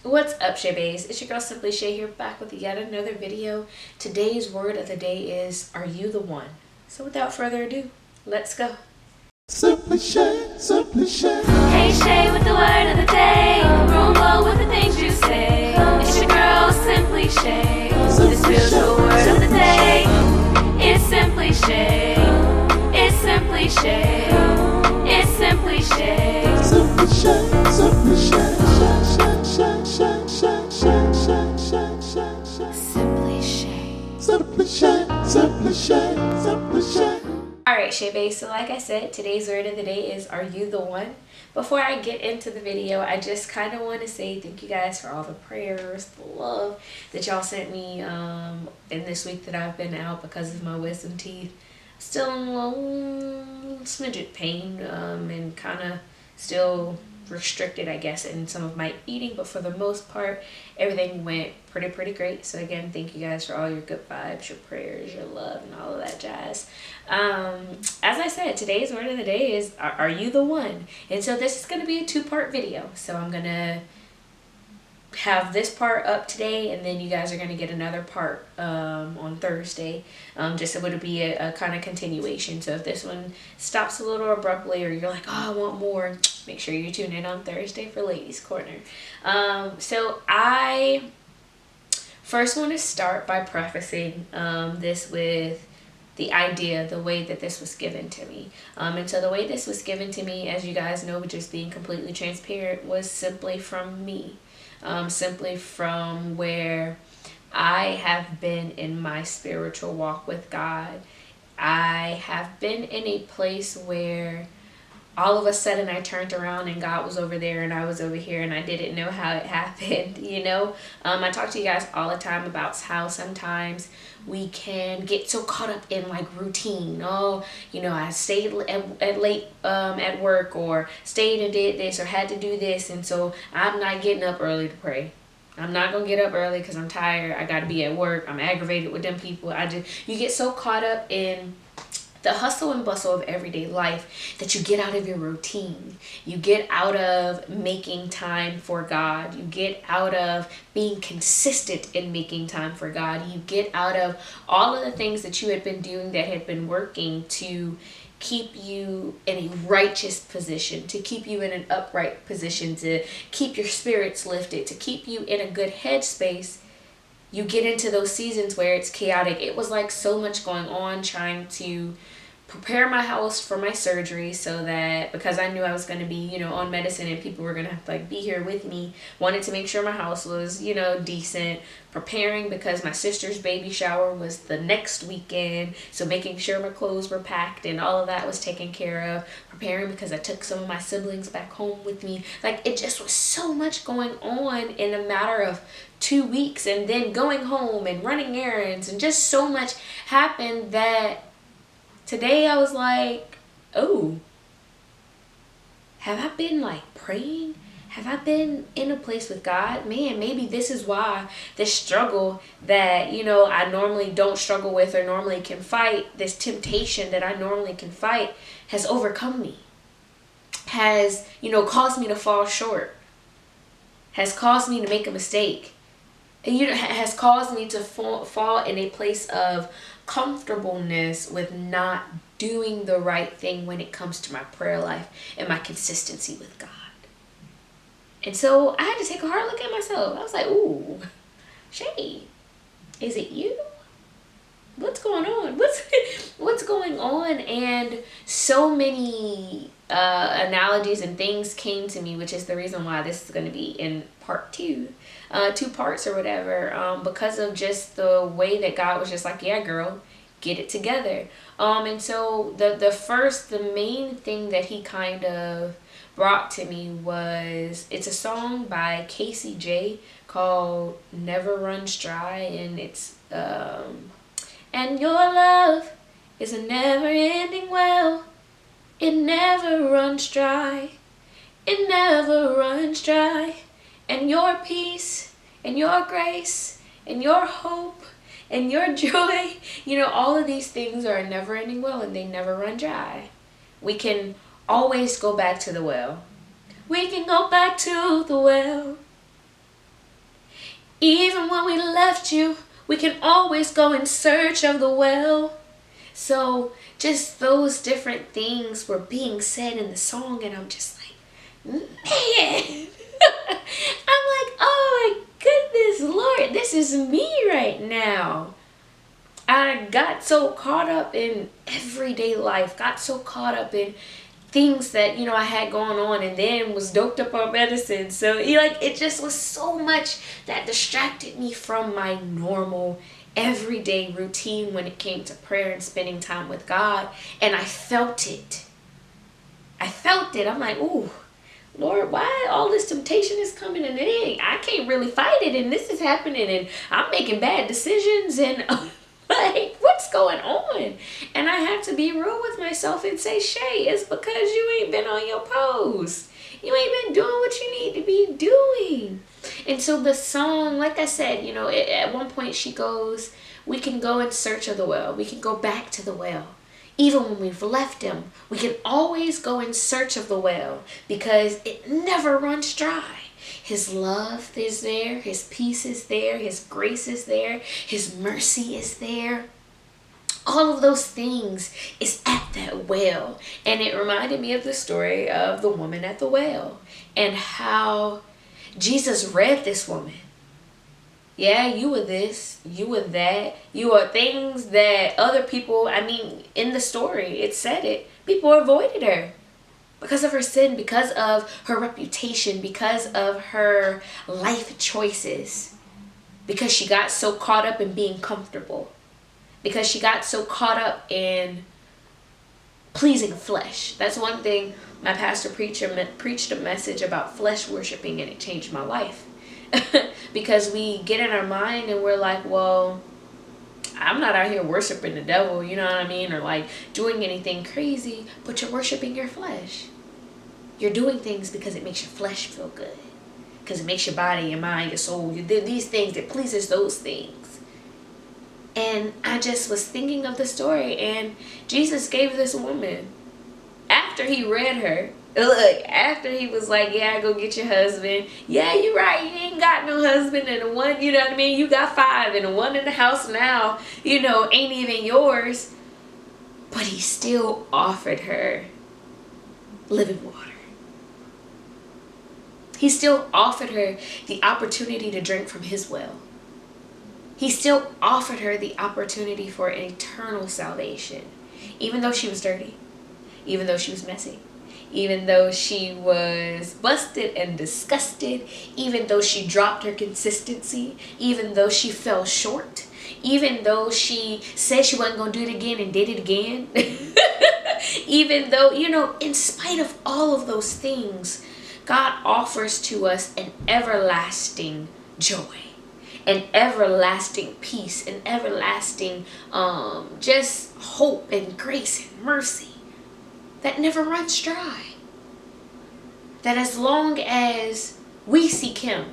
What's up, Shay Bays? It's your girl Simply Shay here, back with yet another video. Today's word of the day is, are you the one? So without further ado, let's go. Simply Shay, Simply Shay. Hey Shay with the word of the day. Rumble with the things you say. It's your girl Simply Shay. This is the word of the day. It's Simply Shay. It's Simply Shay. It's Simply Shay. Simply Shay, Simply Shay. Shay, Shay, Shay, Shay, Shay, Shay, Shay, Shay. Simply Shay. Simply Shay, Simply Shay, Simply Shay. Alright, Shay Bays, so like I said, today's word of the day is, are you the one? Before I get into the video, I just kind of want to say thank you guys for all the prayers, the love that y'all sent me in this week that I've been out because of my wisdom teeth. Still in a little smidget pain and kind of still restricted, I guess, in some of my eating, but for the most part everything went pretty great. So again, thank you guys for all your good vibes, your prayers, your love, and all of that jazz. As I said, today's word of the day is, are you the one? And so this is going to be a two-part video. So I'm going to have this part up today, and then you guys are going to get another part on Thursday, just so it'll be a kind of continuation. So if this one stops a little abruptly, or you're like, oh, I want more, make sure you tune in on Thursday for Ladies Corner. So I first want to start by prefacing this with the idea, the way that this was given to me. And so the way this was given to me, as you guys know, just being completely transparent, was simply from me. Simply from where I have been in my spiritual walk with God. I have been in a place where all of a sudden I turned around and God was over there and I was over here, and I didn't know how it happened, you know. I talk to you guys all the time about how sometimes we can get so caught up in like routine. Oh, you know, I stayed at late at work, or stayed and did this, or had to do this, and so I'm not getting up early to pray. I'm not gonna get up early because I'm tired. I gotta be at work. I'm aggravated with them people. You get so caught up in the hustle and bustle of everyday life that you get out of your routine. You get out of making time for God. You get out of being consistent in making time for God. You get out of all of the things that you had been doing that had been working to keep you in a righteous position, to keep you in an upright position, to keep your spirits lifted, to keep you in a good headspace. You get into those seasons where it's chaotic. It was like so much going on, trying to prepare my house for my surgery, so that, because I knew I was going to be, you know, on medicine and people were going to have to like be here with me, wanted to make sure my house was, you know, decent. Preparing because my sister's baby shower was the next weekend, so making sure my clothes were packed and all of that was taken care of. Preparing because I took some of my siblings back home with me. Like, it just was so much going on in a matter of 2 weeks, and then going home and running errands, and just so much happened that today I was like, oh, have I been like praying? Have I been in a place with God? Man, maybe this is why this struggle that, you know, I normally don't struggle with or normally can fight, this temptation that I normally can fight, has overcome me. Has, you know, caused me to fall short. Has caused me to make a mistake. And, you know, has caused me to fall in a place of comfortableness with not doing the right thing when it comes to my prayer life and my consistency with God. And so I had to take a hard look at myself. I was like, ooh, Shay, is it you? What's going on? What's going on? And so many analogies and things came to me, which is the reason why this is going to be in part 2. 2 parts or whatever, because of just the way that God was just like, yeah, girl, get it together. And so the main thing that he kind of brought to me was, it's a song by Casey J called Never Runs Dry, and it's and your love is a never-ending well, it never runs dry, it never runs dry. And your peace, and your grace, and your hope, and your joy, you know, all of these things are a never-ending well, and they never run dry. We can always go back to the well. We can go back to the well. Even when we left you, we can always go in search of the well. So just those different things were being said in the song, and I'm just like, man. I'm like, oh my goodness, Lord, this is me right now. I got so caught up in everyday life, got so caught up in things that, you know, I had going on, and then was doped up on medicine. So, it just was so much that distracted me from my normal everyday routine when it came to prayer and spending time with God. And I felt it. I'm like, ooh, Lord, why all this temptation is coming, and I can't really fight it, and this is happening, and I'm making bad decisions, and like, what's going on? And I had to be real with myself and say, Shay, it's because you ain't been on your post. You ain't been doing what you need to be doing. And so the song, like I said, at one point she goes, we can go in search of the well. We can go back to the well. Even when we've left him, we can always go in search of the well because it never runs dry. His love is there. His peace is there. His grace is there. His mercy is there. All of those things is at that well. And it reminded me of the story of the woman at the well and how Jesus read this woman. Yeah, you were this, you were that, you are things that other people, in the story, it said it. People avoided her because of her sin, because of her reputation, because of her life choices, because she got so caught up in being comfortable, because she got so caught up in pleasing flesh. That's one thing my pastor preached a message about flesh worshiping, and it changed my life. Because we get in our mind and we're like, well, I'm not out here worshiping the devil, you know what I mean? Or like doing anything crazy, but you're worshiping your flesh. You're doing things because it makes your flesh feel good. Because it makes your body, your mind, your soul, you did these things, it pleases those things. And I just was thinking of the story, and Jesus gave this woman, after he read her, look, after he was like, yeah, go get your husband. Yeah, you're right. You ain't got no husband, and the one, you know what I mean? You got 5, and the one in the house now, ain't even yours. But he still offered her living water. He still offered her the opportunity to drink from his well. He still offered her the opportunity for an eternal salvation. Even though she was dirty. Even though she was messy. Even though she was busted and disgusted, even though she dropped her consistency, even though she fell short, even though she said she wasn't going to do it again and did it again, even though, in spite of all of those things, God offers to us an everlasting joy, an everlasting peace, an everlasting just hope and grace and mercy that never runs dry. That as long as we seek him,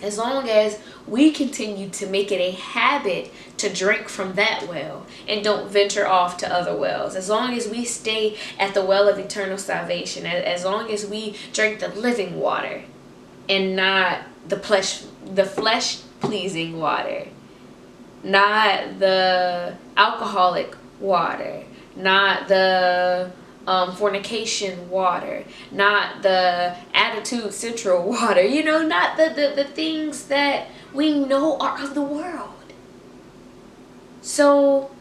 as long as we continue to make it a habit to drink from that well and don't venture off to other wells, as long as we stay at the well of eternal salvation, as long as we drink the living water and not the flesh pleasing water, not the alcoholic water, not the fornication water, not the attitude central water, not the things that we know are of the world. So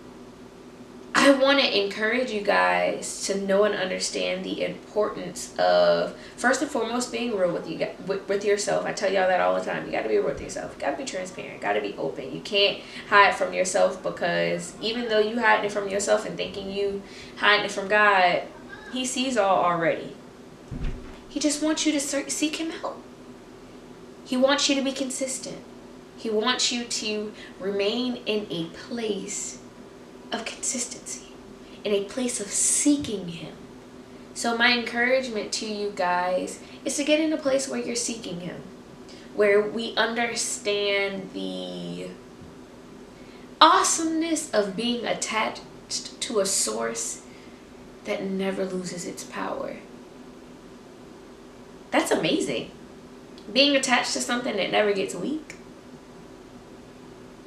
I want to encourage you guys to know and understand the importance of, first and foremost, being real with yourself. I tell y'all that all the time. You got to be real with yourself. You got to be transparent. Got to be open. You can't hide from yourself, because even though you hide it from yourself and thinking you hide it from God, he sees all already. He just wants you to seek him out. He wants you to be consistent. He wants you to remain in a place of consistency, in a place of seeking him. So my encouragement to you guys is to get in a place where you're seeking him, where we understand the awesomeness of being attached to a source that never loses its power. That's amazing. Being attached to something that never gets weak.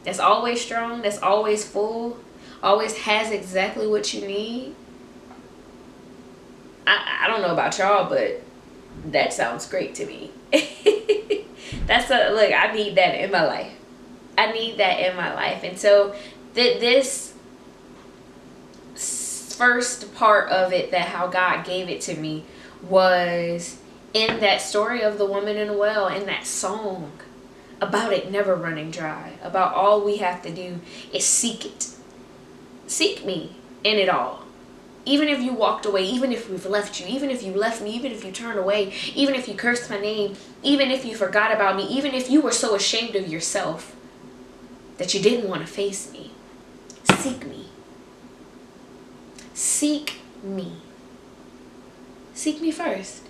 that's always strong, that's always full, always has exactly what you need. I don't know about y'all, but that sounds great to me. Look, I need that in my life. I need that in my life. And so this first part of it, that how God gave it to me, was in that story of the woman in the well, in that song about it never running dry, about all we have to do is seek it. Seek me in it all. Even if you walked away, even if we've left you, even if you left me, even if you turned away, even if you cursed my name, even if you forgot about me, even if you were so ashamed of yourself that you didn't want to face me, seek me. Seek me. Seek me first.